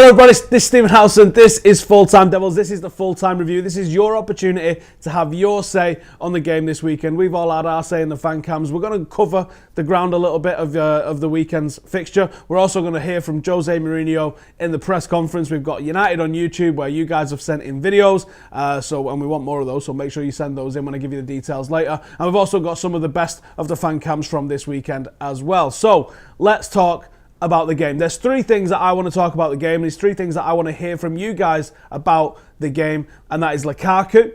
Hello everybody, this is Stephen Howson, this is Full Time Devils, this is the Full Time Review, this is your opportunity to have your say on the game this weekend. We've all had our say in the fan cams. We're going to cover the ground a little bit of the weekend's fixture. We're also going to hear from Jose Mourinho in the press conference. We've got United on YouTube where you guys have sent in videos, and we want more of those, so make sure you send those in when I give you the details later. And we've also got some of the best of the fan cams from this weekend as well. So let's talk about the game. There's three things that I want to talk about the game. There's three things that I want to hear from you guys about the game, and that is Lukaku,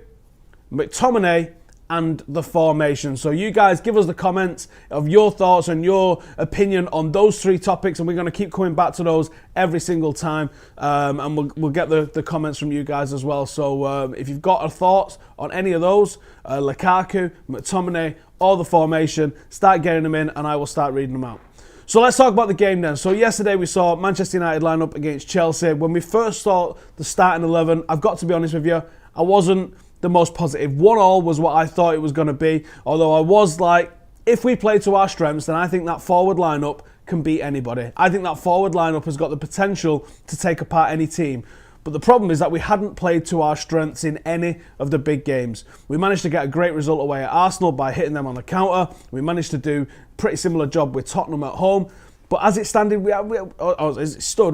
McTominay, and the formation. So you guys give us the comments of your thoughts and your opinion on those three topics, and we're going to keep coming back to those every single time, and we'll get the comments from you guys as well. So if you've got thoughts on any of those, Lukaku, McTominay, or the formation, start getting them in and I will start reading them out. So let's talk about the game then. So yesterday we saw Manchester United line up against Chelsea. When we first saw the starting 11, I've got to be honest with you, I wasn't the most positive. 1-1 was what I thought it was going to be, although I was like, if we play to our strengths, then I think that forward lineup can beat anybody. I think that forward lineup has got the potential to take apart any team. But the problem is that we hadn't played to our strengths in any of the big games. We managed to get a great result away at Arsenal by hitting them on the counter. We managed to do a pretty similar job with Tottenham at home. But as it stood,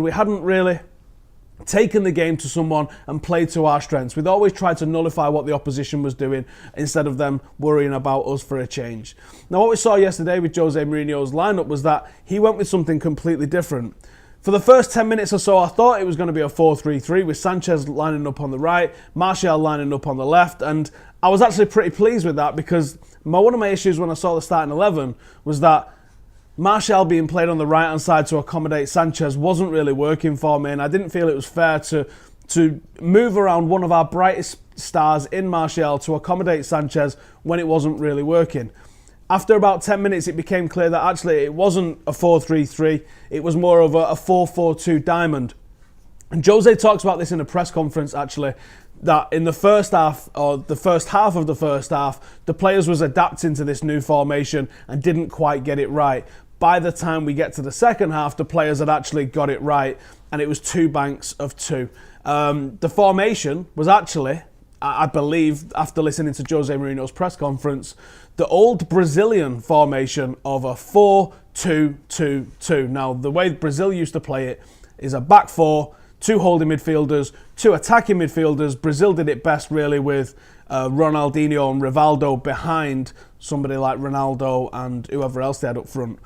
we hadn't really taken the game to someone and played to our strengths. We'd always tried to nullify what the opposition was doing instead of them worrying about us for a change. Now, what we saw yesterday with Jose Mourinho's lineup was that he went with something completely different. For the first 10 minutes or so, I thought it was going to be a 4-3-3 with Sanchez lining up on the right, Martial lining up on the left, and I was actually pretty pleased with that because one of my issues when I saw the starting 11 was that Martial being played on the right-hand side to accommodate Sanchez wasn't really working for me, and I didn't feel it was fair to move around one of our brightest stars in Martial to accommodate Sanchez when it wasn't really working. After about 10 minutes, it became clear that actually it wasn't a 4-3-3, it was more of a 4-4-2 diamond. And Jose talks about this in a press conference, actually, that in the first half, or the first half of the first half, the players was adapting to this new formation and didn't quite get it right. By the time we get to the second half, the players had actually got it right, and it was two banks of two. The formation was actually, I believe, after listening to Jose Mourinho's press conference, the old Brazilian formation of a 4-2-2-2. Now, the way Brazil used to play it is a back four, two holding midfielders, two attacking midfielders. Brazil did it best really with Ronaldinho and Rivaldo behind somebody like Ronaldo and whoever else they had up front.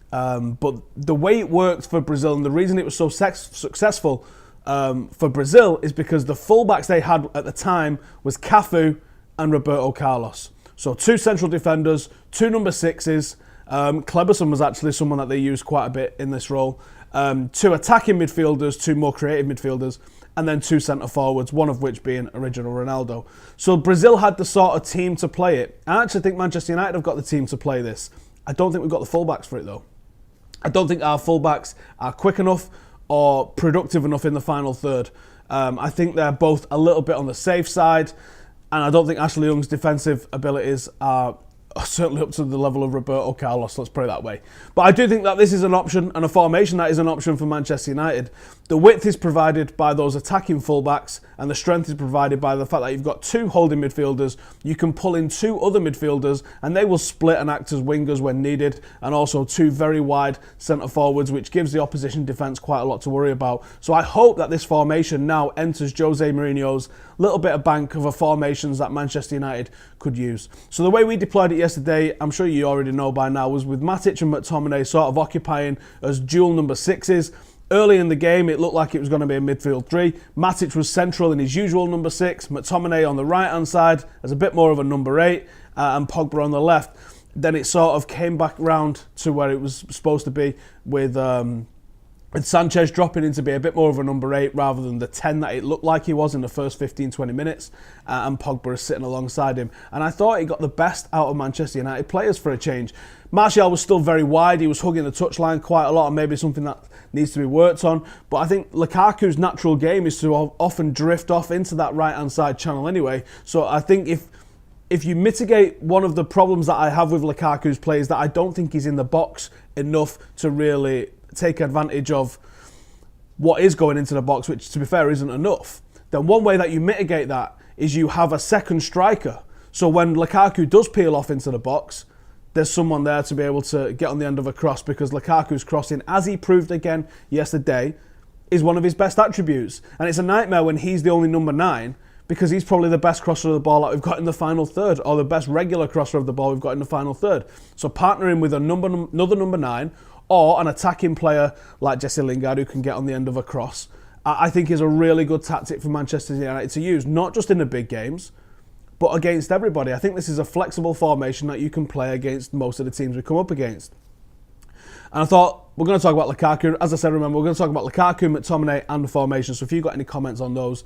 But the way it worked for Brazil, and the reason it was so successful for Brazil, is because the fullbacks they had at the time was Cafu and Roberto Carlos. So two central defenders, two number sixes. Kleberson was actually someone that they used quite a bit in this role. Two attacking midfielders, two more creative midfielders, and then two centre forwards, one of which being original Ronaldo. So Brazil had the sort of team to play it. I actually think Manchester United have got the team to play this. I don't think we've got the fullbacks for it though. I don't think our fullbacks are quick enough or productive enough in the final third. I think they're both a little bit on the safe side, and I don't think Ashley Young's defensive abilities are certainly up to the level of Roberto Carlos, let's put it that way. But I do think that this is an option, and a formation that is an option for Manchester United. The width is provided by those attacking fullbacks, and the strength is provided by the fact that you've got two holding midfielders. You can pull in two other midfielders, and they will split and act as wingers when needed, and also two very wide centre forwards, which gives the opposition defence quite a lot to worry about. So I hope that this formation now enters Jose Mourinho's little bit of bank of formations that Manchester United could use. So the way we deployed it yesterday, I'm sure you already know by now, was with Matic and McTominay sort of occupying as dual number sixes. Early in the game, it looked like it was going to be a midfield three. Matic was central in his usual number six, McTominay on the right-hand side as a bit more of a number eight, and Pogba on the left. Then it sort of came back round to where it was supposed to be with Sanchez dropping in to be a bit more of a number 8 rather than the 10 that it looked like he was in the first 15-20 minutes, and Pogba is sitting alongside him. And I thought he got the best out of Manchester United players for a change. Martial was still very wide, he was hugging the touchline quite a lot, and maybe something that needs to be worked on. But I think Lukaku's natural game is to often drift off into that right-hand side channel anyway. So I think if you mitigate one of the problems that I have with Lukaku's play is that I don't think he's in the box enough to really take advantage of what is going into the box, which to be fair isn't enough, then one way that you mitigate that is you have a second striker. So when Lukaku does peel off into the box, there's someone there to be able to get on the end of a cross, because Lukaku's crossing, as he proved again yesterday, is one of his best attributes. And it's a nightmare when he's the only number 9, because he's probably the best crosser of the ball that we've got in the final third, or the best regular crosser of the ball we've got in the final third. So partnering with another number 9, or an attacking player like Jesse Lingard who can get on the end of a cross, I think is a really good tactic for Manchester United to use, not just in the big games, but against everybody. I think this is a flexible formation that you can play against most of the teams we come up against. And I thought, we're going to talk about Lukaku. As I said, remember, we're going to talk about Lukaku, McTominay and the formation. So if you've got any comments on those,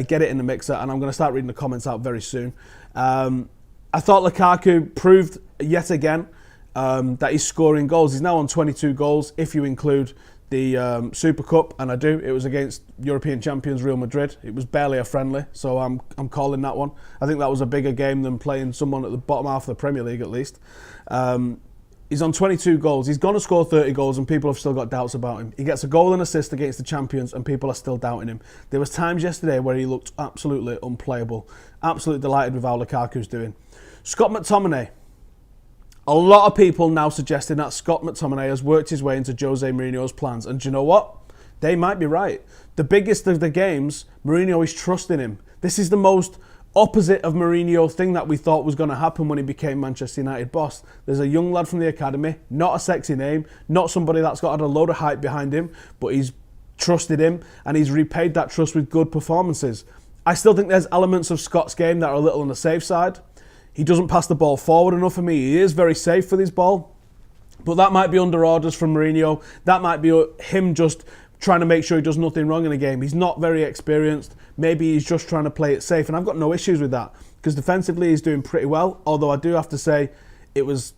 get it in the mixer, and I'm going to start reading the comments out very soon. I thought Lukaku proved yet again that he's scoring goals. He's now on 22 goals, if you include the Super Cup, and I do. It was against European champions Real Madrid. It was barely a friendly, so I'm calling that one. I think that was a bigger game than playing someone at the bottom half of the Premier League, at least. He's on 22 goals. He's going to score 30 goals, and people have still got doubts about him. He gets a goal and assist against the champions, and people are still doubting him. There was times yesterday where he looked absolutely unplayable. Absolutely delighted with how Lukaku's doing. Scott McTominay. A lot of people now suggesting that Scott McTominay has worked his way into Jose Mourinho's plans. And do you know what? They might be right. The biggest of the games, Mourinho is trusting him. This is the most opposite of Mourinho thing that we thought was going to happen when he became Manchester United boss. There's a young lad from the academy, not a sexy name, not somebody that's got a load of hype behind him, but he's trusted him and he's repaid that trust with good performances. I still think there's elements of Scott's game that are a little on the safe side. He doesn't pass the ball forward enough for me. He is very safe with his ball. But that might be under orders from Mourinho. That might be him just trying to make sure he does nothing wrong in a game. He's not very experienced. Maybe he's just trying to play it safe. And I've got no issues with that, because defensively he's doing pretty well. Although I do have to say it was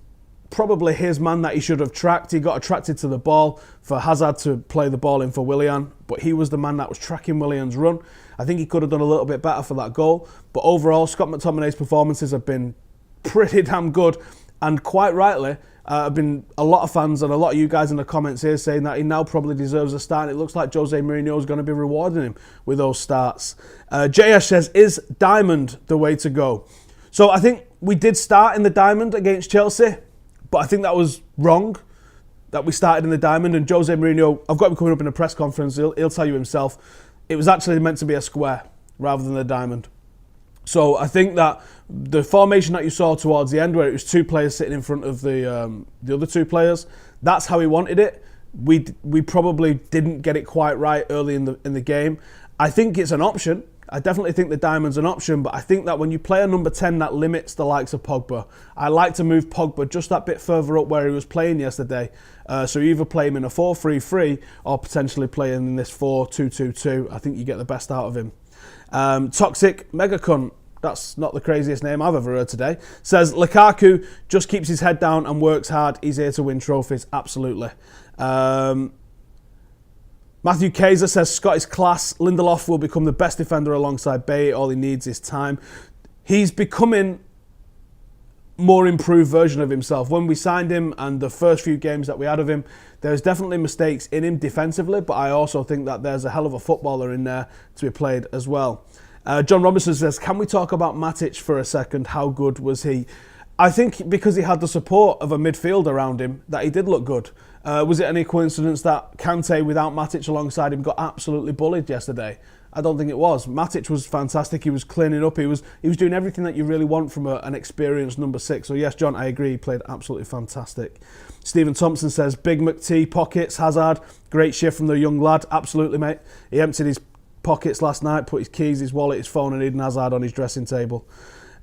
probably his man that he should have tracked. He got attracted to the ball for Hazard to play the ball in for Willian, but he was the man that was tracking Willian's run. I think he could have done a little bit better for that goal. But overall, Scott McTominay's performances have been pretty damn good, and quite rightly, have been a lot of fans and a lot of you guys in the comments here saying that he now probably deserves a start, and it looks like Jose Mourinho is going to be rewarding him with those starts. JS says, is Diamond the way to go? So I think we did start in the Diamond against Chelsea, but I think that was wrong that we started in the Diamond. And Jose Mourinho, I've got him coming up in a press conference, he'll tell you himself, it was actually meant to be a square rather than a diamond. So I think that the formation that you saw towards the end, where it was 2 players sitting in front of the other 2 players, that's how he wanted it. We probably didn't get it quite right early in the game. I think it's an option. I definitely think the diamond's an option, but I think that when you play a number 10, that limits the likes of Pogba. I like to move Pogba just that bit further up where he was playing yesterday. So you either play him in a 4-3-3 or potentially play him in this 4-2-2-2. I think you get the best out of him. Toxic Mega Cunt, that's not the craziest name I've ever heard today, says Lukaku just keeps his head down and works hard. He's here to win trophies. Absolutely. Matthew Kaiser says Scott is class. Lindelof will become the best defender alongside Bay. All he needs is time. He's becoming more improved version of himself. When we signed him and the first few games that we had of him, there's definitely mistakes in him defensively, but I also think that there's a hell of a footballer in there to be played as well. John Robinson says, can we talk about Matic for a second? How good was he? I think because he had the support of a midfield around him that he did look good. Was it any coincidence that Kante without Matic alongside him got absolutely bullied yesterday? I don't think it was. Matic was fantastic. He was cleaning up. He was doing everything that you really want from an experienced number 6. So yes, John, I agree. He played absolutely fantastic. Stephen Thompson says, Big McT, pockets, Hazard. Great shift from the young lad. Absolutely, mate. He emptied his pockets last night, put his keys, his wallet, his phone and Eden Hazard on his dressing table.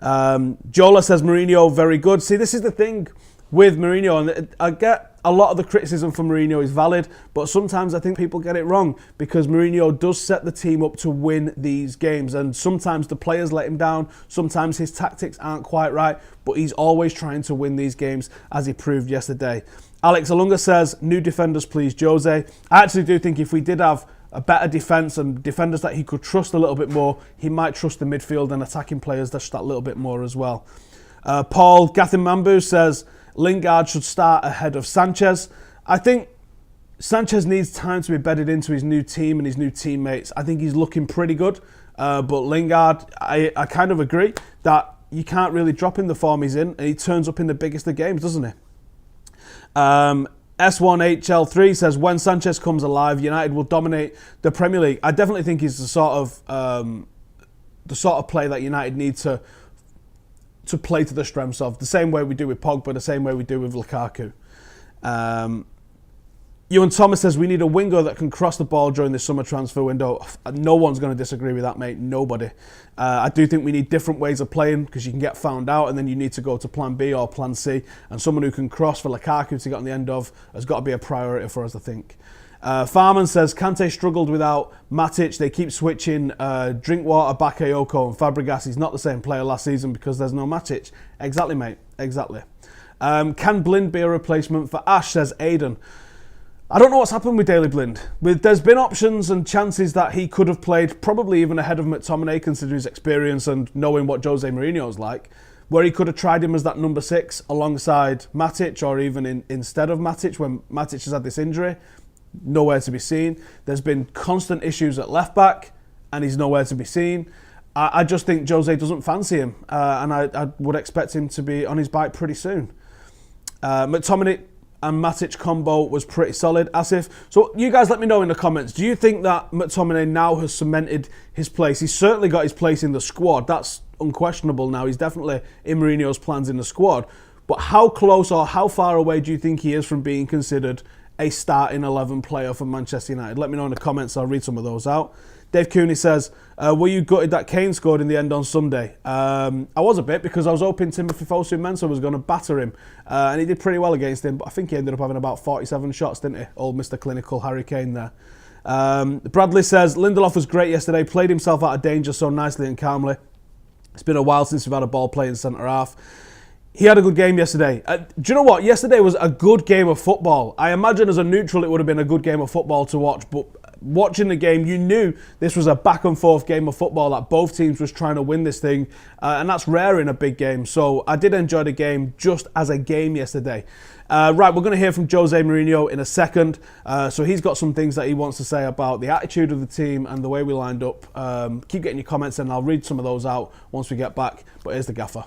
Jola says, Mourinho, very good. See, this is the thing with Mourinho, and I get a lot of the criticism from Mourinho is valid, but sometimes I think people get it wrong, because Mourinho does set the team up to win these games, and sometimes the players let him down, sometimes his tactics aren't quite right, but he's always trying to win these games, as he proved yesterday. Alex Alunga says, new defenders please, Jose. I actually do think if we did have a better defence and defenders that he could trust a little bit more, he might trust the midfield and attacking players just that little bit more as well. Paul Gathin Mambu says, Lingard should start ahead of Sanchez. I think Sanchez needs time to be bedded into his new team and his new teammates. I think he's looking pretty good. But Lingard, I kind of agree that you can't really drop him the form he's in, and he turns up in the biggest of games, doesn't he? S1HL3 says, when Sanchez comes alive, United will dominate the Premier League. I definitely think he's the sort of play that United need to play to the strengths of. The same way we do with Pogba, the same way we do with Lukaku. Ewan Thomas says, we need a winger that can cross the ball during the summer transfer window. No one's going to disagree with that, mate. Nobody. I do think we need different ways of playing, because you can get found out and then you need to go to plan B or plan C. And someone who can cross for Lukaku to get on the end of has got to be a priority for us, I think. Farman says, Kante struggled without Matic. They keep switching Drinkwater, Bakayoko and Fabregas. He's not the same player last season because there's no Matic. Exactly, mate. Exactly. Can Blind be a replacement for Ash, says Aidan. I don't know what's happened with Daley Blind. There's been options and chances that he could have played probably even ahead of McTominay, considering his experience and knowing what Jose Mourinho's like, where he could have tried him as that number 6 alongside Matic, or even instead of Matic when Matic has had this injury. Nowhere to be seen. There's been constant issues at left back and he's nowhere to be seen. I just think Jose doesn't fancy him, and I would expect him to be on his bike pretty soon. McTominay and Matic combo was pretty solid, Asif. So you guys let me know in the comments, do you think that McTominay now has cemented his place? He's certainly got his place in the squad. That's unquestionable now. He's definitely in Mourinho's plans in the squad. But how close or how far away do you think he is from being considered a starting 11 player for Manchester United? Let me know in the comments. I'll read some of those out. Dave Cooney says, were you gutted that Kane scored in the end on Sunday? I was a bit, because I was hoping Timothy Fosu-Mensah was going to batter him. And he did pretty well against him, but I think he ended up having about 47 shots, didn't he? Old Mr. Clinical Harry Kane there. Bradley says, Lindelof was great yesterday, played himself out of danger so nicely and calmly. It's been a while since we've had a ball playing centre-half. He had a good game yesterday. Do you know what? Yesterday was a good game of football. I imagine as a neutral it would have been a good game of football to watch, but watching the game, you knew this was a back and forth game of football, that both teams was trying to win this thing, and that's rare in a big game. So I did enjoy the game just as a game yesterday. Right, we're going to hear from Jose Mourinho in a second. So he's got some things that he wants to say about the attitude of the team and the way we lined up. Keep getting your comments and I'll read some of those out once we get back. But here's the gaffer.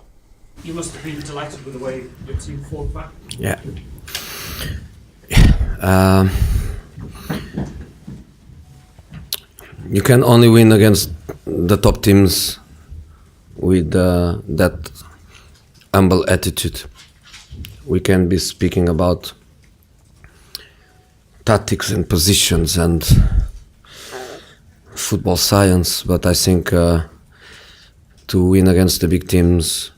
You must have been delighted with the way your team fought back. Yeah. You can only win against the top teams with that humble attitude. We can be speaking about tactics and positions and football science, but I think to win against the big teams,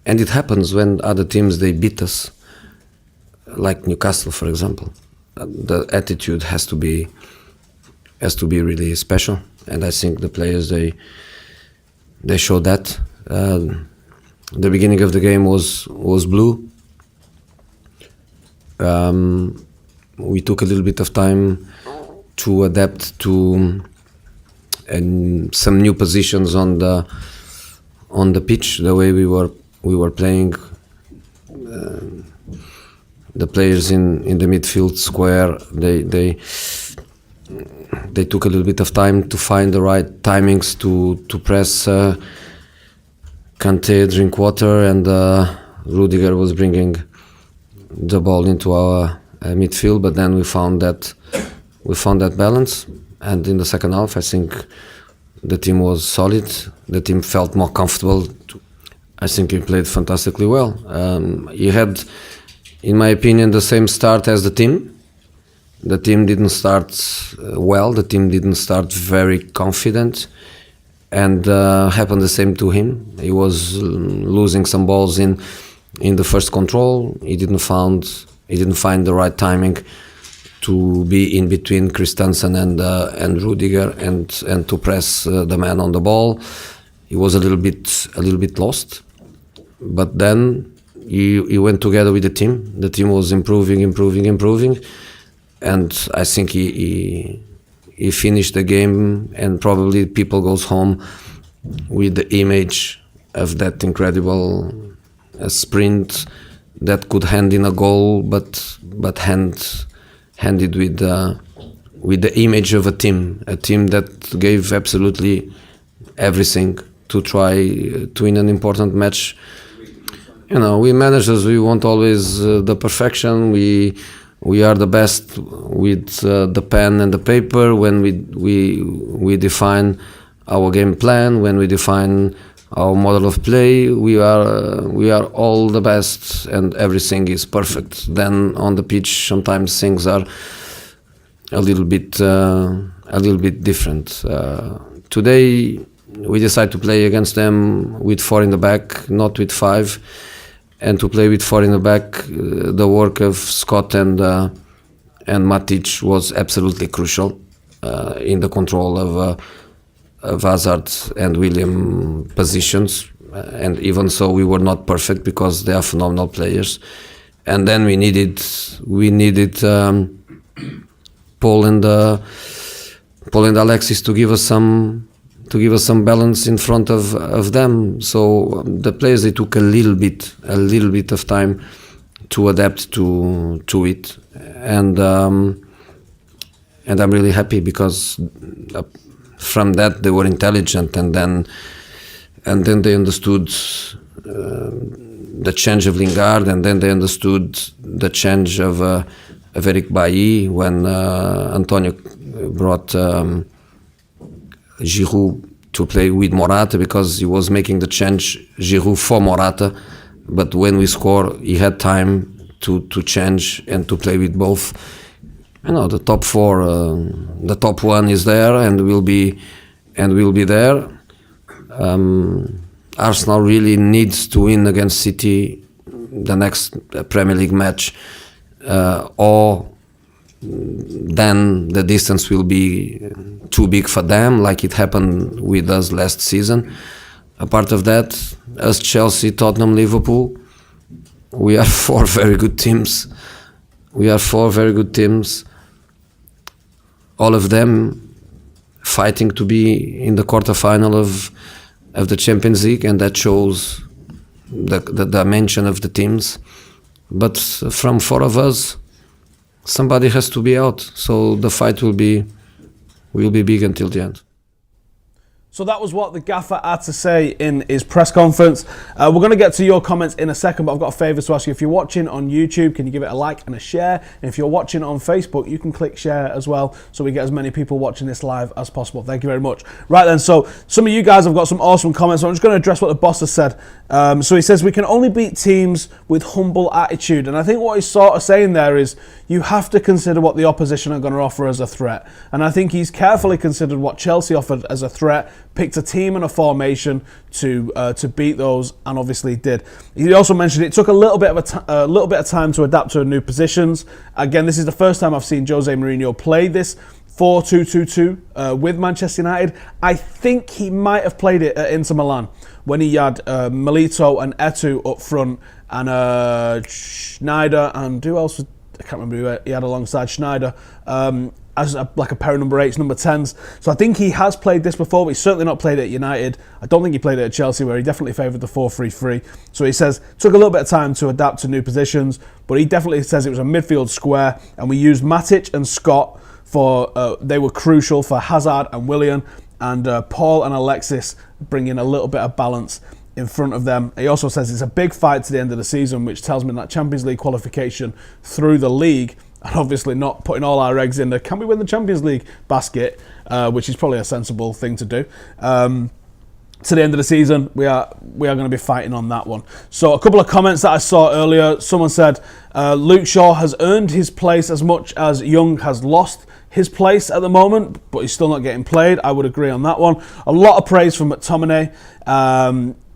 and it happens when other teams, they beat us, like Newcastle, for example. The attitude has to be really special, and I think the players they showed that. The beginning of the game was blue. We took a little bit of time to adapt to some new positions on the pitch, the way we were playing. The players in the midfield square, they took a little bit of time to find the right timings to press Kante, Drinkwater, and Rudiger was bringing the ball into our midfield. But then we found that balance, and in the second half, I think the team was solid. The team felt more comfortable. I think he played fantastically well. He had, in my opinion, the same start as the team. The team didn't start well. The team didn't start very confident, and happened the same to him. He was losing some balls in the first control. He didn't find the right timing to be in between Christensen and Rudiger and to press the man on the ball. He was a little bit lost, but then he went together with the team. The team was improving, and I think he finished the game, and probably people goes home with the image of that incredible sprint that could end in a goal, but end handed with the image of a team that gave absolutely everything to try to win an important match. You know, we managers, we want always the perfection. We are the best with the pen and the paper when we define our game plan, when we define our model of play. We are all the best, and everything is perfect. Then on the pitch, sometimes things are a little bit different. Today we decide to play against them with 4 in the back, not with 5, and to play with 4 in the back. The work of Scott and Matic was absolutely crucial in the control of Hazard and Willian positions, and even so we were not perfect because they are phenomenal players. And then we needed Paul and Alexis to give us some balance in front of them. So the players, they took a little bit of time to adapt to it, and I'm really happy because from that they were intelligent, and then they understood the change of Lingard, and then they understood the change of Eric Bailly when Antonio brought Giroud to play with Morata, because he was making the change Giroud for Morata, but when we score he had time to change and to play with both. You know, the top 4, the top 1 is there and will be there. Arsenal really needs to win against City the next Premier League match, or then the distance will be too big for them, like it happened with us last season. Apart of that, as Chelsea, Tottenham, Liverpool, we are 4 very good teams. All of them fighting to be in the quarterfinal of the Champions League, and that shows the dimension of the teams. But from 4 of us, somebody has to be out, so the fight will be big until the end. So that was what the gaffer had to say in his press conference. We're going to get to your comments in a second, but I've got a favour to ask you. If you're watching on YouTube, can you give it a like and a share? And if you're watching on Facebook, you can click share as well, so we get as many people watching this live as possible. Thank you very much. Right then, so some of you guys have got some awesome comments, so I'm just going to address what the boss has said. So he says, we can only beat teams with humble attitude. And I think what he's sort of saying there is, you have to consider what the opposition are going to offer as a threat. And I think he's carefully considered what Chelsea offered as a threat, picked a team and a formation to beat those, and obviously did. He also mentioned it took a little bit of time to adapt to new positions. Again, this is the first time I've seen Jose Mourinho play this 4-2-2-2 with Manchester United. I think he might have played it at Inter Milan when he had Milito and Eto'o up front, and Schneider, and who else? I can't remember who he had alongside Schneider, as a pair of number 8s, number 10s. So I think he has played this before, but he's certainly not played it at United. I don't think he played it at Chelsea, where he definitely favoured the 4-3-3. So he says, took a little bit of time to adapt to new positions, but he definitely says it was a midfield square, and we used Matic and Scott for, they were crucial for Hazard and Willian, and Paul and Alexis bringing a little bit of balance in front of them. He also says it's a big fight to the end of the season, which tells me that Champions League qualification through the league, and obviously not putting all our eggs in the can we win the Champions League basket, which is probably a sensible thing to do. To the end of the season, we are going to be fighting on that one. So a couple of comments that I saw earlier. Someone said Luke Shaw has earned his place as much as Young has lost his place at the moment, but he's still not getting played. I would agree on that one. A lot of praise from McTominay.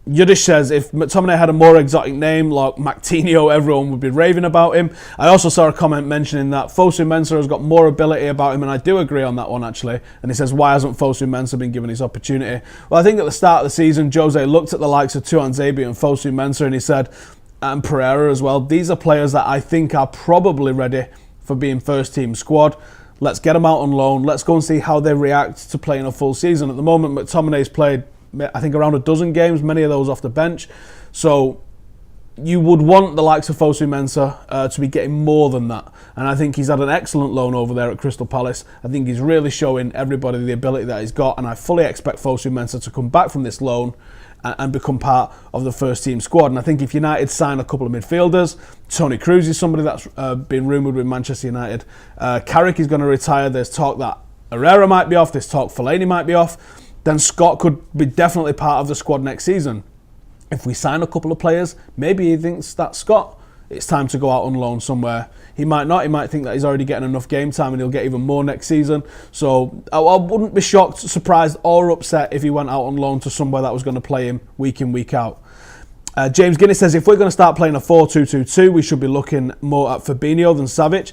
Yudish says if McTominay had a more exotic name like McTominay, everyone would be raving about him. I also saw a comment mentioning that Fosu Mensah has got more ability about him, and I do agree on that one actually. And he says, why hasn't Fosu Mensah been given his opportunity? Well, I think at the start of the season, Jose looked at the likes of Tuanzebe and Fosu Mensah, and he said, and Pereira as well, these are players that I think are probably ready for being first team squad. Let's get them out on loan. Let's go and see how they react to playing a full season. At the moment, McTominay's played, I think, around a dozen games, many of those off the bench. So you would want the likes of Fosu Mensah to be getting more than that. And I think he's had an excellent loan over there at Crystal Palace. I think he's really showing everybody the ability that he's got, and I fully expect Fosu Mensah to come back from this loan and become part of the first team squad. And I think if United sign a couple of midfielders, Tony Cruz is somebody that's been rumoured with Manchester United. Carrick is going to retire. There's talk that Herrera might be off. There's talk Fellaini might be off. Then Scott could be definitely part of the squad next season. If we sign a couple of players, maybe he thinks that Scott, it's time to go out on loan somewhere. He might not. He might think that he's already getting enough game time and he'll get even more next season. So I wouldn't be shocked, surprised or upset if he went out on loan to somewhere that was going to play him week in, week out. James Guinness says, if we're going to start playing a 4-2-2-2, we should be looking more at Fabinho than Savic.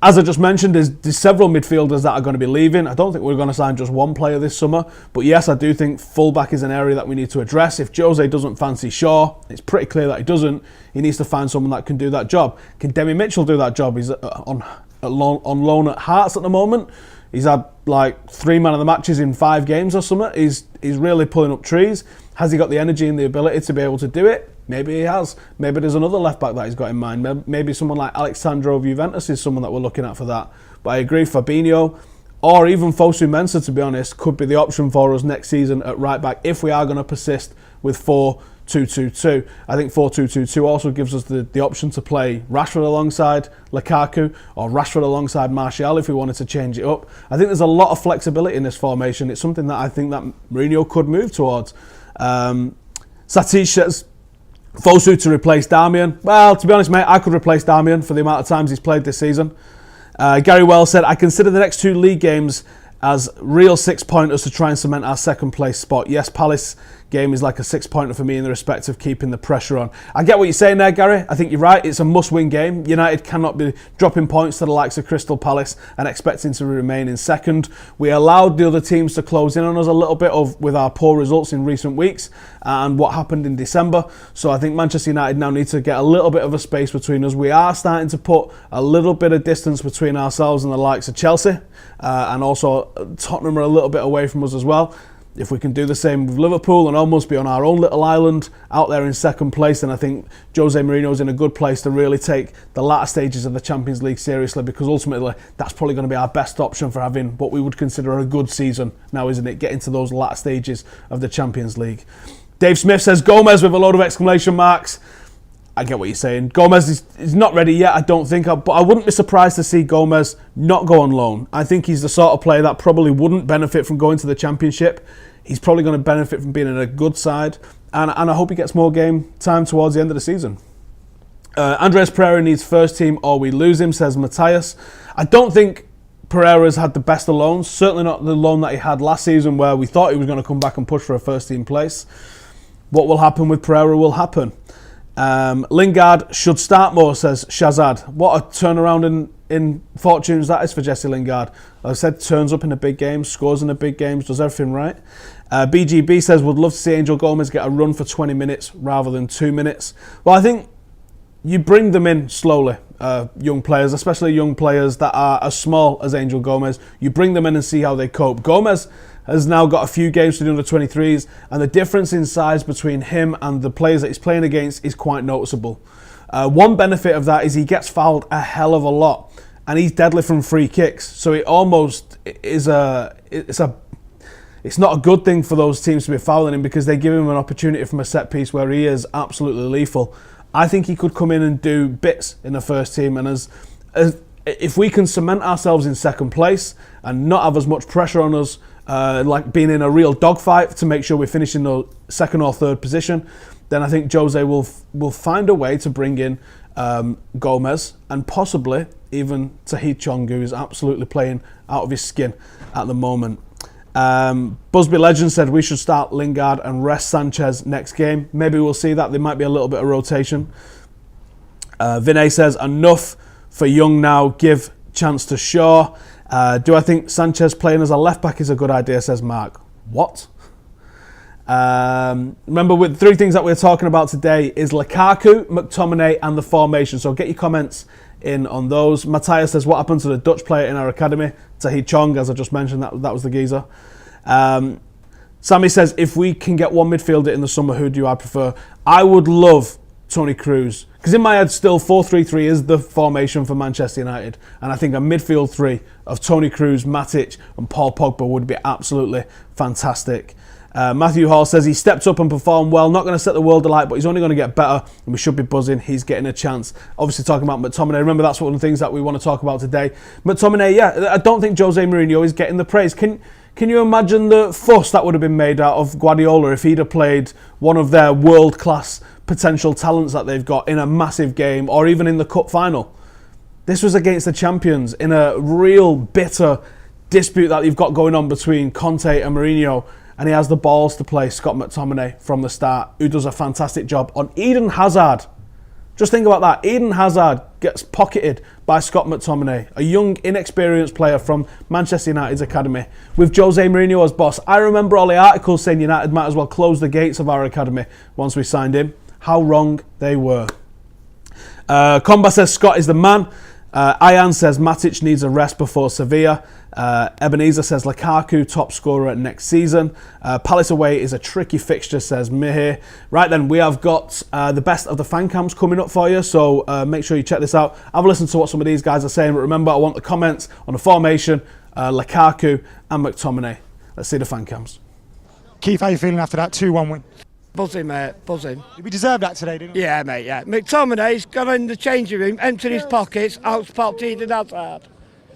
As I just mentioned, there's several midfielders that are going to be leaving. I don't think we're going to sign just one player this summer. But yes, I do think fullback is an area that we need to address. If Jose doesn't fancy Shaw, it's pretty clear that he doesn't. He needs to find someone that can do that job. Can Demi Mitchell do that job? He's on loan at Hearts at the moment. He's had like 3 man of the matches in 5 games or something. He's really pulling up trees. Has he got the energy and the ability to be able to do it? Maybe he has. Maybe there's another left back that he's got in mind. Maybe someone like Alexandro of Juventus is someone that we're looking at for that. But I agree, Fabinho or even Fosu Mensah, to be honest, could be the option for us next season at right back if we are going to persist with 4-2-2-2. I think 4-2-2-2 also gives us the option to play Rashford alongside Lukaku or Rashford alongside Martial if we wanted to change it up. I think there's a lot of flexibility in this formation. It's something that I think that Mourinho could move towards. Satish says, Fosu to replace Darmian. Well, to be honest, mate, I could replace Darmian for the amount of times he's played this season. Gary Wells said, I consider the next 2 league games as real 6-pointers to try and cement our second place spot. Yes, Palace game is like a 6-pointer for me in the respect of keeping the pressure on. I get what you're saying there, Gary. I think you're right. It's a must-win game. United cannot be dropping points to the likes of Crystal Palace and expecting to remain in second. We allowed the other teams to close in on us a little bit with our poor results in recent weeks and what happened in December. So I think Manchester United now need to get a little bit of a space between us. We are starting to put a little bit of distance between ourselves and the likes of Chelsea, and also Tottenham are a little bit away from us as well. If we can do the same with Liverpool and almost be on our own little island out there in second place, then I think Jose Mourinho's in a good place to really take the latter stages of the Champions League seriously, because ultimately that's probably going to be our best option for having what we would consider a good season now, isn't it? Getting to those latter stages of the Champions League. Dave Smith says, Gomez with a load of exclamation marks. I get what you're saying. Gomez is not ready yet, I don't think, but I wouldn't be surprised to see Gomez not go on loan. I think he's the sort of player that probably wouldn't benefit from going to the Championship. He's probably going to benefit from being in a good side, and I hope he gets more game time towards the end of the season. Andres Pereira needs first team or we lose him, says Matthias. I don't think Pereira's had the best of loans, certainly not the loan that he had last season where we thought he was going to come back and push for a first team place. What will happen with Pereira will happen. Lingard should start more, says Shazad. What a turnaround in fortunes that is for Jesse Lingard. Like I said, turns up in the big games, scores in the big games, does everything right. BGB says, would love to see Angel Gomez get a run for 20 minutes rather than 2 minutes. Well, I think you bring them in slowly, young players, especially young players that are as small as Angel Gomez. You bring them in and see how they cope. Gomez has now got a few games to the under-23s, and the difference in size between him and the players that he's playing against is quite noticeable. One benefit of that is he gets fouled a hell of a lot, and he's deadly from free kicks. So it almost is it's not a good thing for those teams to be fouling him, because they give him an opportunity from a set piece where he is absolutely lethal. I think he could come in and do bits in the first team, and as if we can cement ourselves in second place and not have as much pressure on us, like being in a real dogfight to make sure we're finishing the second or third position, then I think Jose will find a way to bring in Gomez and possibly even Tahith Chong, who is absolutely playing out of his skin at the moment. Busby Legend said we should start Lingard and rest Sanchez next game. Maybe we'll see that. There might be a little bit of rotation. Vinay says enough for Young now, give chance to Shaw. Do I think Sanchez playing as a left back is a good idea, says Mark. What? Remember, with 3 things that we're talking about today is Lukaku, McTominay and the formation. So get your comments in on those. Matthias says, what happened to the Dutch player in our academy? Tahith Chong, as I just mentioned, that was the geezer. Sammy says, if we can get one midfielder in the summer, who do I prefer? I would love Toni Kroos. Because in my head, still 4-3-3 is the formation for Manchester United. And I think a midfield three of Toni Kroos, Matic and Paul Pogba would be absolutely fantastic. Matthew Hall says he stepped up and performed well. Not going to set the world alight, but he's only going to get better. And we should be buzzing. He's getting a chance. Obviously talking about McTominay. Remember, that's one of the things that we want to talk about today. McTominay, yeah, I don't think Jose Mourinho is getting the praise. Can you imagine the fuss that would have been made out of Guardiola if he'd have played one of their world-class potential talents that they've got in a massive game or even in the cup final? This was against the champions in a real bitter dispute that you've got going on between Conte and Mourinho, and he has the balls to play Scott McTominay from the start, who does a fantastic job on Eden Hazard. Just think about that. Eden Hazard gets pocketed by Scott McTominay, a young, inexperienced player from Manchester United's academy, with Jose Mourinho as boss. I remember all the articles saying United might as well close the gates of our academy once we signed him. How wrong they were. Comba says Scott is the man. Ayan says Matic needs a rest before Sevilla. Ebenezer says Lukaku top scorer next season. Palace away is a tricky fixture, says Mihir. Right then, we have got the best of the fan cams coming up for you, so make sure you check this out. Have a listen to what some of these guys are saying, but remember, I want the comments on the formation, Lukaku and McTominay. Let's see the fan cams. Keith, how are you feeling after that 2-1 win? Buzzing, mate, buzzing. We deserved that today, didn't we? Yeah, mate, yeah. McTominay's gone in the changing room, emptied his pockets, out popped Eden Hazard.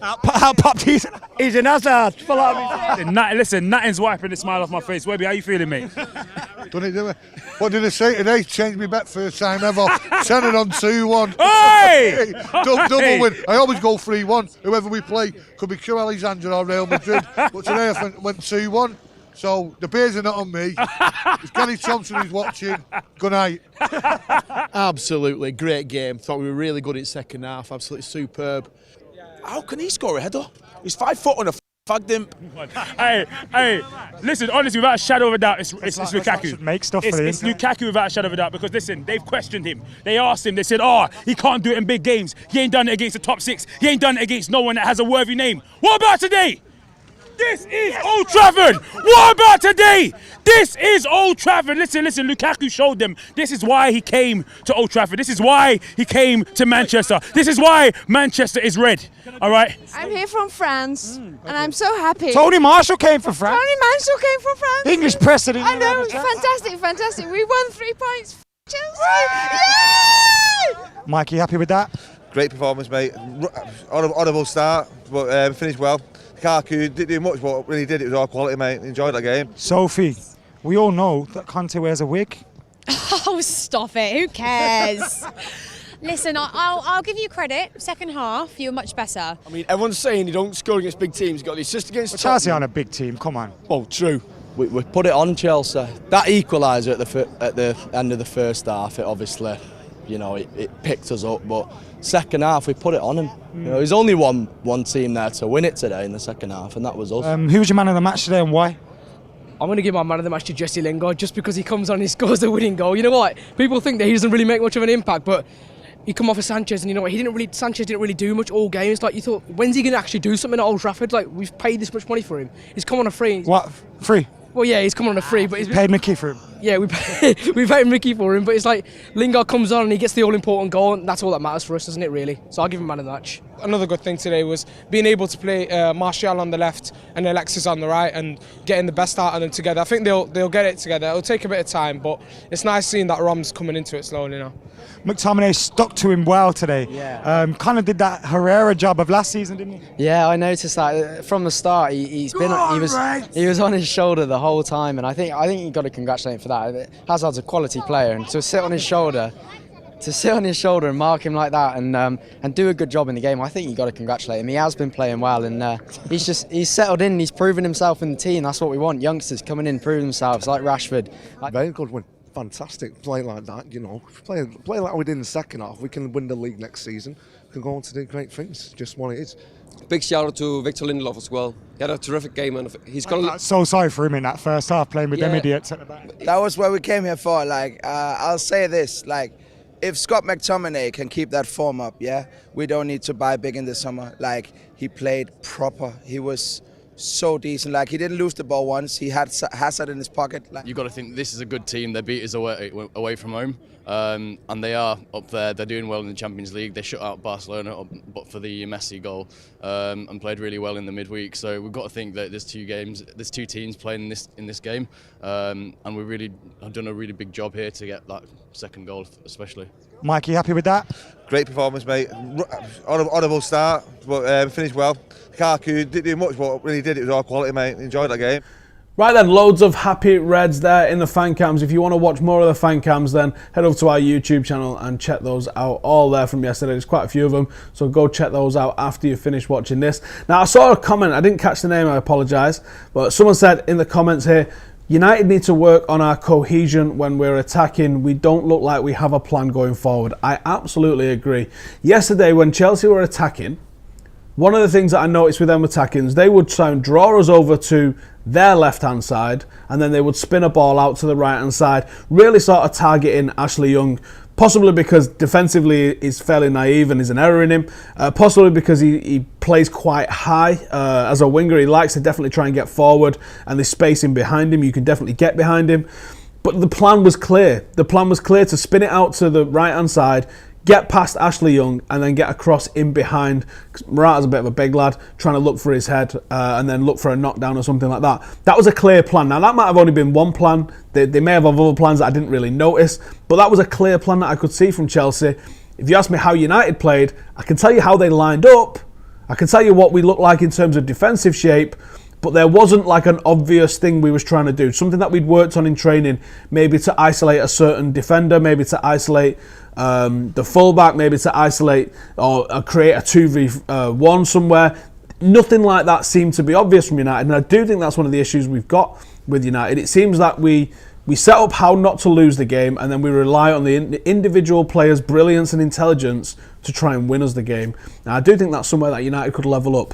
Out popped Eden. Eden Hazard, full out of Listen, nothing's wiping the smile off my face. Webby, how you feeling, mate? Done it, didn't we? What did I say today? Changed me bet first time ever. Sent it on 2-1. Hey! Double win. I always go 3-1. Whoever we play, could be Q Alexandra or Real Madrid. But today I went 2-1. So the beers are not on me. It's Gary Thompson who's watching. Good night. Absolutely, great game. Thought we were really good in second half. Absolutely superb. How can he score a header? He's 5 foot on a fagged him. Hey, listen, honestly, without a shadow of a doubt, it's Lukaku. Make stuff It's for Lukaku without a shadow of a doubt, because listen, they've questioned him. They asked him, they said, he can't do it in big games. He ain't done it against the top 6. He ain't done it against no one that has a worthy name. What about today? This is Old Trafford. What about today? This is Old Trafford. Listen, Lukaku showed them. This is why he came to Old Trafford. This is why he came to Manchester. This is why Manchester is red. All right? I'm here from France, and I'm so happy. Tony Marshall came from France. Tony Marshall came from France. English president. I know, fantastic. We won 3 points. Chelsea. Yay! Mike, you happy with that? Great performance, mate. Audible start, but finished well. Lukaku didn't do much, but when he did, it was all quality, mate. Enjoyed that game. Sophie, we all know that Conte wears a wig. Oh, stop it. Who cares? Listen, I'll give you credit. Second half, you were much better. I mean, everyone's saying you don't score against big teams. You got the assist against But Chelsea aren't a big team, come on. Oh, true. We put it on Chelsea. That equaliser at the end of the first half, it obviously, it picked us up. But second half, we put it on him. There's only one team there to win it today in the second half, and that was us. Who was your man of the match today and why? I'm going to give my man of the match to Jesse Lingard just because he comes on and he scores the winning goal. You know what? People think that he doesn't really make much of an impact, but he come off of Sanchez, and you know what? Sanchez didn't really do much all game. It's like you thought, when's he going to actually do something at Old Trafford? Like, we've paid this much money for him. He's come on a free. What? Free? Well, yeah, he's come on a free, but he's paid Mickey for him. Yeah, we paid Mickey for him, but it's like Lingard comes on and he gets the all-important goal, and that's all that matters for us, doesn't it, really? So I'll give him man of the match. Another good thing today was being able to play Martial on the left and Alexis on the right and getting the best out of them together. I think they'll get it together. It'll take a bit of time, but it's nice seeing that Rom's coming into it slowly now. McTominay stuck to him well today. Yeah. Kind of did that Herrera job of last season, didn't he? Yeah, I noticed that from the start. He was on his shoulder the whole time, and I think you got to congratulate him for that. Hazard's a quality player, and to sit on his shoulder and mark him like that and do a good job in the game, I think you got to congratulate him. He has been playing well, and he's settled in. He's proven himself in the team. That's what we want. Youngsters coming in, proving themselves, like Rashford. Very good win. Fantastic play like that, play like we did in the second half. We can win the league next season. We can go on to do great things. Just what it is. Big shout out to Victor Lindelof as well. He had a terrific game, and he's I'm so sorry for him in that first half, playing with them idiots at the back. That was what we came here for. I'll say this, if Scott McTominay can keep that form up, we don't need to buy big in the summer. He played proper. He was so decent. He didn't lose the ball once. He had Hazard in his pocket. You got to think this is a good team. They beat us away from home. and they are up there. They're doing well in the Champions League. They shut out Barcelona, but for the Messi goal, and played really well in the midweek. So we've got to think that there's two teams playing in this game, and we really have done a really big job here to get that second goal, especially. Mike, you happy with that? Great performance, mate. Honourable start, but finished well. Lukaku didn't do much, but when he did, it was all quality, mate. Enjoyed that game. Right then, loads of happy Reds there in the fan cams. If you want to watch more of the fan cams, then head over to our YouTube channel and check those out. All there from yesterday. There's quite a few of them, so go check those out after you finish watching this. Now, I saw a comment. I didn't catch the name. I apologise. But someone said in the comments here, United need to work on our cohesion when we're attacking. We don't look like we have a plan going forward. I absolutely agree. Yesterday, when Chelsea were attacking, one of the things that I noticed with them attacking is they would try and draw us over to their left-hand side, and then they would spin a ball out to the right-hand side, really sort of targeting Ashley Young, possibly because defensively he's fairly naive and there's an error in him, possibly because he plays quite high as a winger. He likes to definitely try and get forward, and there's spacing behind him. You can definitely get behind him. But the plan was clear. The plan was clear to spin it out to the right-hand side, get past Ashley Young, and then get across in behind. Morata's a bit of a big lad, trying to look for his head and then look for a knockdown or something like that. That was a clear plan. Now, that might have only been one plan. They may have other plans that I didn't really notice, but that was a clear plan that I could see from Chelsea. If you ask me how United played, I can tell you how they lined up. I can tell you what we look like in terms of defensive shape, but there wasn't like an obvious thing we was trying to do. Something that we'd worked on in training, maybe to isolate a certain defender, maybe to isolate the fullback, maybe to isolate or create a 2v1 somewhere. Nothing like that seemed to be obvious from United, and I do think that's one of the issues we've got with United. It seems that we set up how not to lose the game, and then we rely on the individual players' brilliance and intelligence to try and win us the game. Now, I do think that's somewhere that United could level up.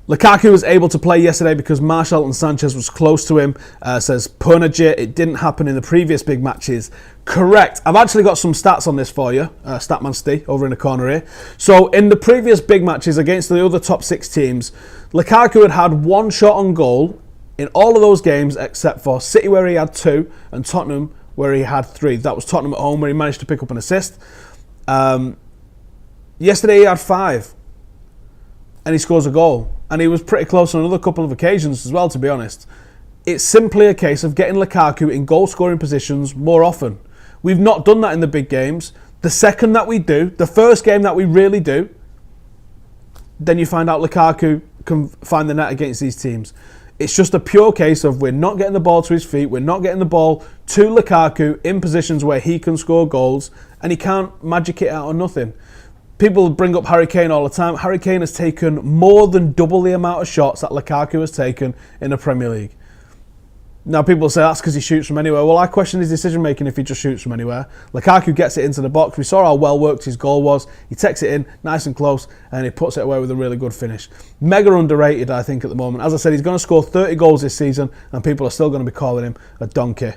Lukaku was able to play yesterday because Martial and Sanchez was close to him, says Pundits. It didn't happen in the previous big matches. Correct. I've actually got some stats on this for you. Statman Steve over in the corner here. So in the previous big matches against the other top 6 teams, Lukaku had 1 shot on goal in all of those games except for City, where he had 2, and Tottenham, where he had 3. That was Tottenham at home, where he managed to pick up an assist. Yesterday he had 5. And he scores a goal. And he was pretty close on another couple of occasions as well, to be honest. It's simply a case of getting Lukaku in goal-scoring positions more often. We've not done that in the big games. The second that we do, the first game that we really do, then you find out Lukaku can find the net against these teams. It's just a pure case of we're not getting the ball to his feet, we're not getting the ball to Lukaku in positions where he can score goals, and he can't magic it out of nothing. People bring up Harry Kane all the time. Harry Kane has taken more than double the amount of shots that Lukaku has taken in the Premier League. Now, people say that's because he shoots from anywhere. Well, I question his decision-making if he just shoots from anywhere. Lukaku gets it into the box. We saw how well-worked his goal was. He takes it in, nice and close, and he puts it away with a really good finish. Mega underrated, I think, at the moment. As I said, he's going to score 30 goals this season, and people are still going to be calling him a donkey.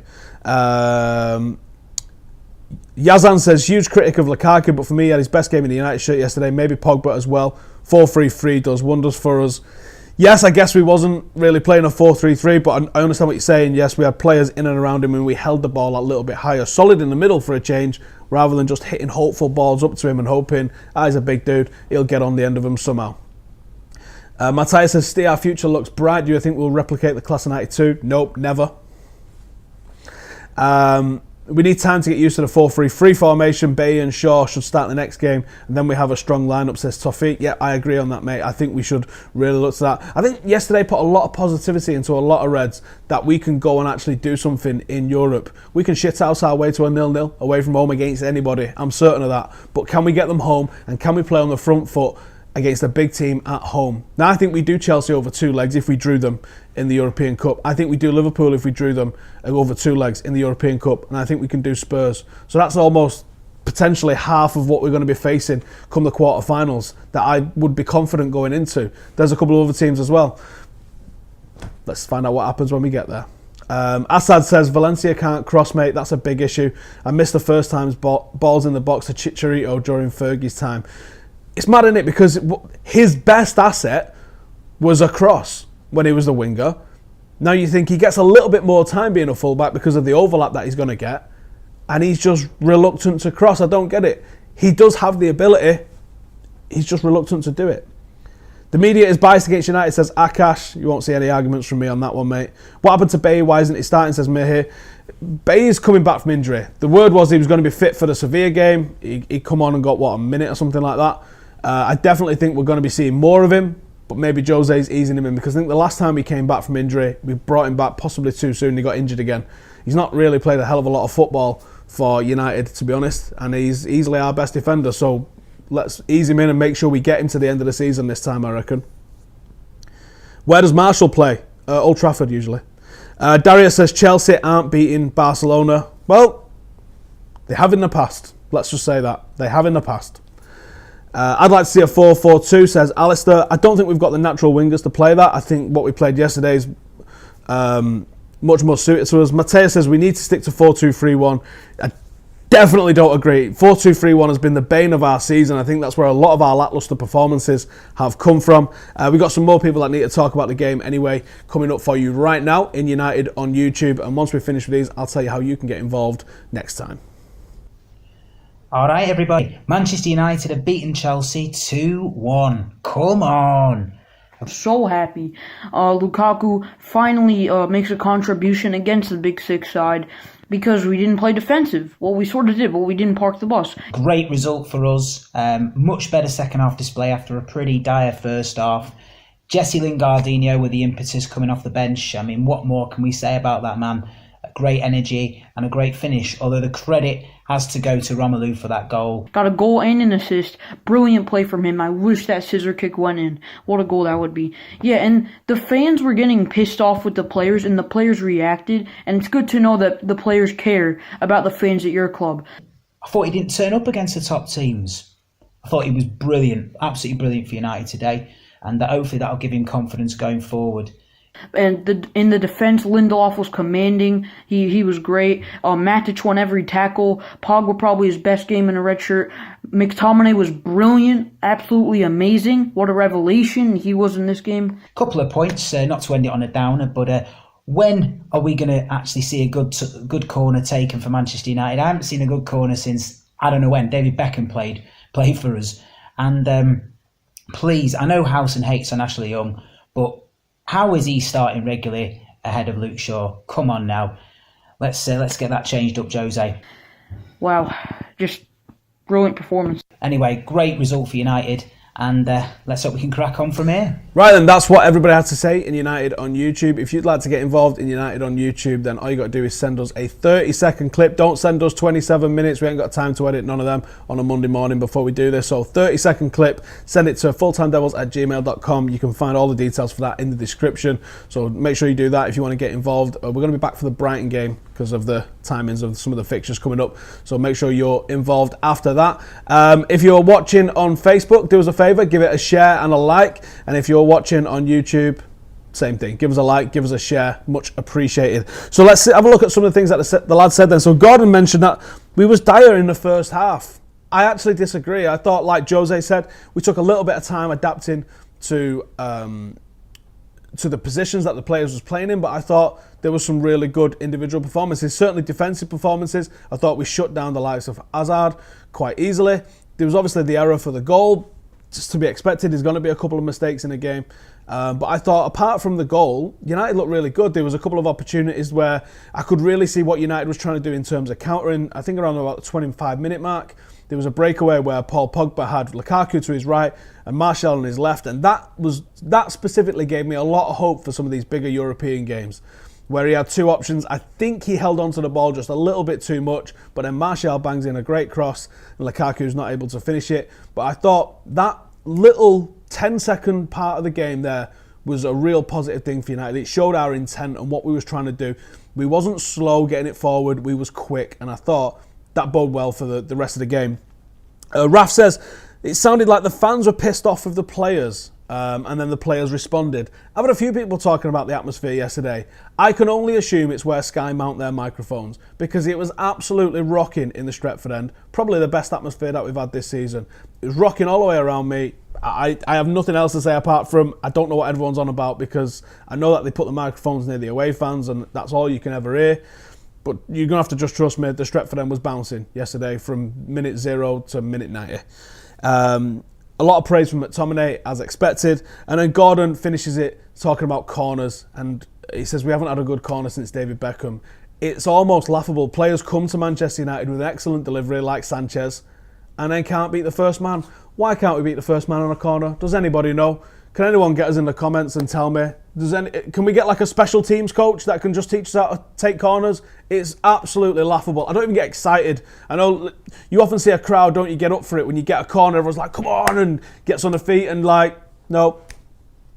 Yazan says, huge critic of Lukaku, but for me, he had his best game in the United shirt yesterday. Maybe Pogba as well. 4-3-3 does wonders for us. Yes, I guess we wasn't really playing a 4-3-3, but I understand what you're saying. Yes, we had players in and around him, and we held the ball a little bit higher. Solid in the middle for a change, rather than just hitting hopeful balls up to him and hoping, he's a big dude, he'll get on the end of them somehow. Matthias says, Steve, our future looks bright. Do you think we'll replicate the class of 92? Nope, never. We need time to get used to the 4-3-3 formation. Bailly and Shaw should start the next game, and then we have a strong lineup, says Toffee. Yeah, I agree on that, mate. I think we should really look to that. I think yesterday put a lot of positivity into a lot of Reds that we can go and actually do something in Europe. We can shithouse our way to a 0-0 away from home against anybody. I'm certain of that. But can we get them home, and can we play on the front foot against a big team at home? Now, I think we do Chelsea over 2 legs if we drew them in the European Cup. I think we do Liverpool if we drew them over 2 legs in the European Cup, and I think we can do Spurs. So that's almost potentially half of what we're going to be facing come the quarterfinals that I would be confident going into. There's a couple of other teams as well. Let's find out what happens when we get there. Assad says, Valencia can't cross, mate. That's a big issue. I missed the first time's balls in the box to Chicharito during Fergie's time. It's mad, isn't it? Because his best asset was a cross when he was the winger. Now you think he gets a little bit more time being a fullback because of the overlap that he's going to get, and he's just reluctant to cross. I don't get it. He does have the ability, he's just reluctant to do it. The media is biased against United, says Akash. You won't see any arguments from me on that one, mate. What happened to Baye? Why isn't he starting, says Mihir. Baye is coming back from injury. The word was he was going to be fit for the Sevilla game. He come on and got, what, a minute or something like that. I definitely think we're going to be seeing more of him, but maybe Jose's easing him in, because I think the last time he came back from injury, we brought him back possibly too soon. He got injured again. He's not really played a hell of a lot of football for United, to be honest, and he's easily our best defender, so let's ease him in and make sure we get him to the end of the season this time, I reckon. Where does Marshall play? Old Trafford, usually. Darius says Chelsea aren't beating Barcelona. Well, they have in the past. Let's just say that. They have in the past. I'd like to see a 4-4-2, says Alistair. I don't think we've got the natural wingers to play that. I think what we played yesterday is much more suited to us. Mateus says we need to stick to 4-2-3-1. I definitely don't agree. 4-2-3-1 has been the bane of our season. I think that's where a lot of our lacklustre performances have come from. We've got some more people that need to talk about the game anyway coming up for you right now in United on YouTube. And once we finish with these, I'll tell you how you can get involved next time. All right, everybody. Manchester United have beaten Chelsea 2-1. Come on. I'm so happy. Lukaku finally makes a contribution against the Big Six side, because we didn't play defensive. Well, we sort of did, but we didn't park the bus. Great result for us. Much better second half display after a pretty dire first half. Jesse Lingardinho with the impetus coming off the bench. I mean, what more can we say about that man? A great energy and a great finish, although the credit has to go to Romelu for that goal. Got a goal and an assist. Brilliant play from him. I wish that scissor kick went in. What a goal that would be. Yeah, and the fans were getting pissed off with the players, and the players reacted, and it's good to know that the players care about the fans at your club. I thought he didn't turn up against the top teams. I thought he was brilliant, absolutely brilliant for United today, and hopefully that'll give him confidence going forward. And in the defense, Lindelof was commanding. He was great. Matic won every tackle. Pogba probably his best game in a red shirt. McTominay was brilliant, absolutely amazing. What a revelation he was in this game. Couple of points, not to end it on a downer, but when are we going to actually see a good corner taken for Manchester United? I haven't seen a good corner since, I don't know when, David Beckham played for us. And please, I know Howson hates on Ashley Young, but how is he starting regularly ahead of Luke Shaw? Come on now. Let's get that changed up, Jose. Wow, just brilliant performance. Anyway, great result for United, and let's hope we can crack on from here. Right then, that's what everybody had to say in United on YouTube. If you'd like to get involved in United on YouTube, then all you got to do is send us a 30-second clip. Don't send us 27 minutes. We ain't got time to edit none of them on a Monday morning before we do this. So 30-second clip, send it to fulltimedevils@gmail.com. You can find all the details for that in the description. So make sure you do that if you want to get involved. We're going to be back for the Brighton game because of the timings of some of the fixtures coming up. So make sure you're involved after that. If you're watching on Facebook, do us a favour, give it a share and a like. And if you're watching on YouTube, same thing. Give us a like, give us a share. Much appreciated. So let's have a look at some of the things that the lad said then. So Gordon mentioned that we was dire in the first half. I actually disagree. I thought, like Jose said, we took a little bit of time adapting to the positions that the players was playing in, but I thought there was some really good individual performances, certainly defensive performances. I thought we shut down the likes of Hazard quite easily. There was obviously the error for the goal, just to be expected. There's going to be a couple of mistakes in the game. But I thought, apart from the goal, United looked really good. There was a couple of opportunities where I could really see what United was trying to do in terms of countering. I think around about the 25-minute mark, there was a breakaway where Paul Pogba had Lukaku to his right and Martial on his left. And that specifically gave me a lot of hope for some of these bigger European games, where he had two options. I think he held onto the ball just a little bit too much, but then Martial bangs in a great cross and Lukaku's not able to finish it. But I thought that little 10-second part of the game there was a real positive thing for United. It showed our intent and what we was trying to do. We wasn't slow getting it forward, we was quick, and I thought that boded well for the rest of the game. Raph says, It sounded like the fans were pissed off with the players, and then the players responded. I've had a few people talking about the atmosphere yesterday. I can only assume it's where Sky mount their microphones, because it was absolutely rocking in the Stretford end. Probably the best atmosphere that we've had this season. It was rocking all the way around me. I have nothing else to say apart from I don't know what everyone's on about, because I know that they put the microphones near the away fans and that's all you can ever hear. But you're going to have to just trust me, the Stretford end was bouncing yesterday from minute 0 to minute 90. A lot of praise from McTominay, as expected. And then Gordon finishes it talking about corners. And he says, we haven't had a good corner since David Beckham. It's almost laughable. Players come to Manchester United with an excellent delivery like Sanchez and then can't beat the first man. Why can't we beat the first man on a corner? Does anybody know? Can anyone get us in the comments and tell me? Can we get like a special teams coach that can just teach us how to take corners? It's absolutely laughable. I don't even get excited. I know you often see a crowd, don't you, get up for it when you get a corner. Everyone's like, come on, and gets on the feet and like, no,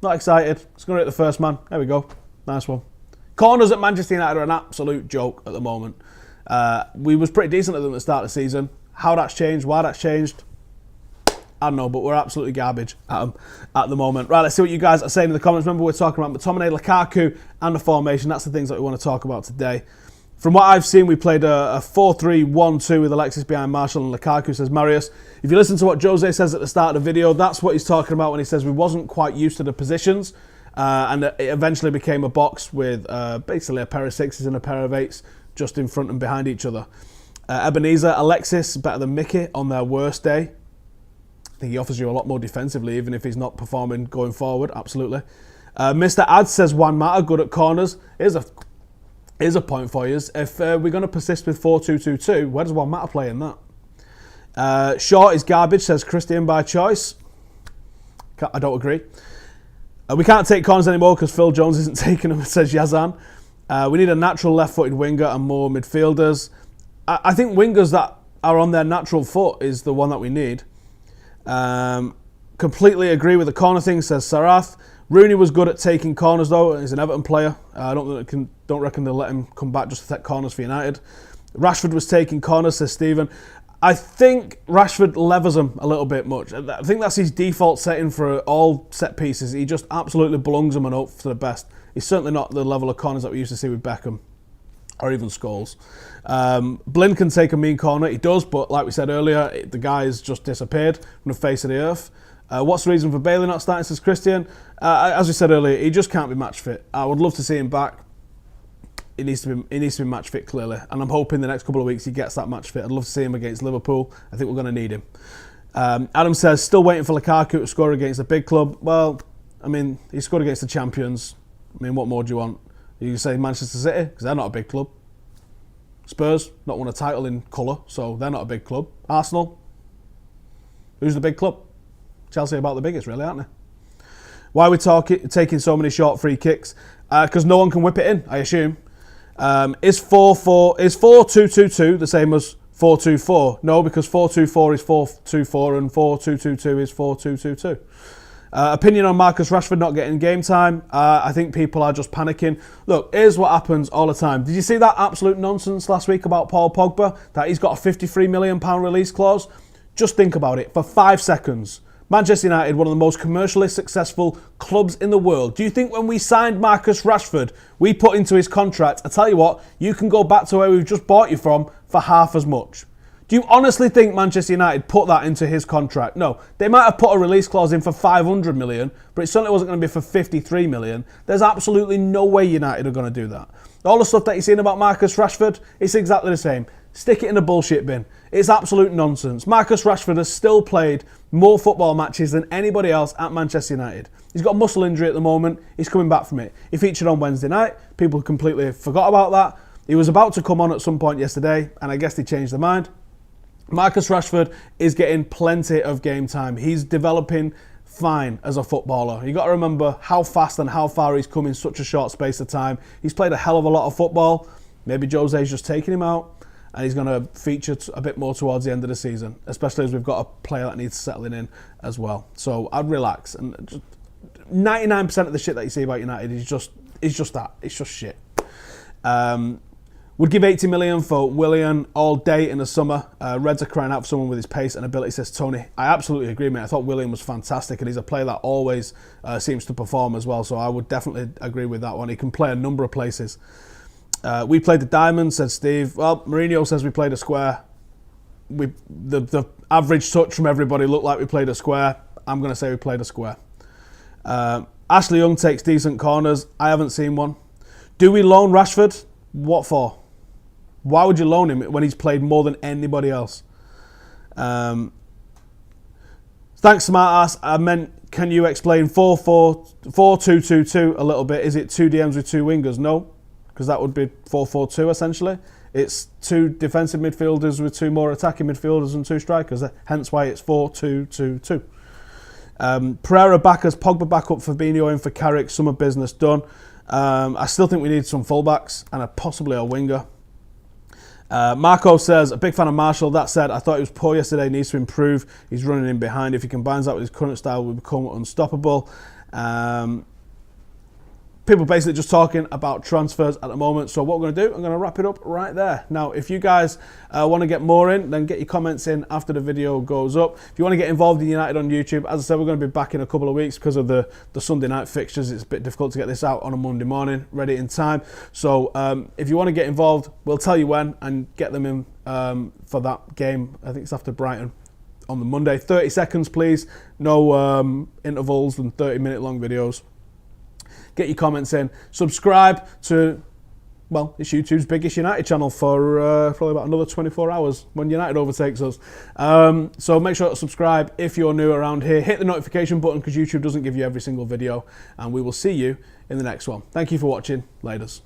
not excited. It's going to hit the first man. There we go. Nice one. Corners at Manchester United are an absolute joke at the moment. We was pretty decent at them at the start of the season. How that's changed, why that's changed, I don't know, but we're absolutely garbage at them at the moment. Right, let's see what you guys are saying in the comments. Remember, we're talking about McTominay, Lukaku, and the formation. That's the things that we want to talk about today. From what I've seen, we played a 4-3-1-2 with Alexis behind Marshall and Lukaku, says Marius. If you listen to what Jose says at the start of the video, that's what he's talking about when he says we wasn't quite used to the positions. And it eventually became a box with basically a pair of 6s and a pair of 8s just in front and behind each other. Ebenezer, Alexis, better than Mickey on their worst day. I think he offers you a lot more defensively, even if he's not performing going forward. Absolutely. Mr. Ad says Juan Mata good at corners. Here's a point for you. If we're going to persist with 4-2-2-2, where does Juan Mata play in that? Short is garbage, says Christian by choice. I don't agree. We can't take corners anymore because Phil Jones isn't taking them, says Yazan. We need a natural left-footed winger and more midfielders. I think wingers that are on their natural foot is the one that we need. Completely agree with the corner thing, says Sarath. Rooney was good at taking corners though. He's an Everton player. I don't reckon they'll let him come back just to take corners for United. Rashford was taking corners, says Stephen. I think Rashford levers them a little bit much. I think that's his default setting for all set pieces. He just absolutely belongs them and up to the best. He's certainly not the level of corners that we used to see with Beckham or even Scholes. Blin can take a mean corner. He does, but like we said earlier, the guy's just disappeared from the face of the earth. What's the reason for Bailey not starting, says Christian? As we said earlier, he just can't be match fit. I would love to see him back. He needs to be match fit, clearly. And I'm hoping the next couple of weeks he gets that match fit. I'd love to see him against Liverpool. I think we're going to need him. Adam says, still waiting for Lukaku to score against a big club. Well, I mean, he scored against the champions. I mean, what more do you want? You can say Manchester City, because they're not a big club. Spurs, not won a title in colour, so they're not a big club. Arsenal, who's the big club? Chelsea are about the biggest, really, aren't they? Why are we taking so many short free kicks? Because no one can whip it in, I assume. Is 4-2-2-2 the same as 4-2-4? No, because 4-2-4 is 4-2-4 and 4-2-2-2 is 4-2-2-2. Opinion on Marcus Rashford not getting game time. I think people are just panicking. Look, here's what happens all the time. Did you see that absolute nonsense last week about Paul Pogba? That he's got a £53 million release clause? Just think about it for 5 seconds. Manchester United, one of the most commercially successful clubs in the world. Do you think when we signed Marcus Rashford, we put into his contract, I tell you what, you can go back to where we've just bought you from for half as much? Do you honestly think Manchester United put that into his contract? No. They might have put a release clause in for 500 million, but it certainly wasn't going to be for 53 million. There's absolutely no way United are going to do that. All the stuff that you're seeing about Marcus Rashford, it's exactly the same. Stick it in the bullshit bin. It's absolute nonsense. Marcus Rashford has still played more football matches than anybody else at Manchester United. He's got a muscle injury at the moment. He's coming back from it. He featured on Wednesday night. People completely forgot about that. He was about to come on at some point yesterday, and I guess they changed their mind. Marcus Rashford is getting plenty of game time. He's developing fine as a footballer. You've got to remember how fast and how far he's come in such a short space of time. He's played a hell of a lot of football. Maybe Jose's just taking him out, and he's going to feature a bit more towards the end of the season, especially as we've got a player that needs settling in as well. So I'd relax. And just 99% of the shit that you see about United is just that. It's just shit. Would give 80 million for Willian all day in the summer. Reds are crying out for someone with his pace and ability, says Tony. I absolutely agree, mate. I thought Willian was fantastic, and he's a player that always seems to perform as well, so I would definitely agree with that one. He can play a number of places. We played the diamond, said Steve. Well, Mourinho says we played a square. The average touch from everybody looked like we played a square. I'm going to say we played a square. Ashley Young takes decent corners. I haven't seen one. Do we loan Rashford? What for? Why would you loan him when he's played more than anybody else? Thanks, smartass. I meant, can you explain 4-2-2-2 a little bit? Is it 2 DMs with 2 wingers? No, because that would be 4-4-2 essentially. It's 2 defensive midfielders with 2 more attacking midfielders and 2 strikers. Hence why it's 4-2-2-2. Pereira back as Pogba back up, Fabinho in for Carrick. Summer business done. I still think we need some fullbacks and possibly a winger. Marco says, a big fan of Marshall. That said, I thought he was poor yesterday, needs to improve. He's running in behind. If he combines that with his current style, we'll become unstoppable. People basically just talking about transfers at the moment. So what we're going to do, I'm going to wrap it up right there. Now, if you guys want to get more in, then get your comments in after the video goes up. If you want to get involved in United on YouTube, as I said, we're going to be back in a couple of weeks because of the Sunday night fixtures. It's a bit difficult to get this out on a Monday morning, ready in time. So if you want to get involved, we'll tell you when and get them in for that game. I think it's after Brighton on the Monday. 30 seconds, please. No intervals and 30-minute long videos. Get your comments in. Subscribe to, well, it's YouTube's biggest United channel for probably about another 24 hours when United overtakes us. So make sure to subscribe if you're new around here. Hit the notification button because YouTube doesn't give you every single video. And we will see you in the next one. Thank you for watching. Laters.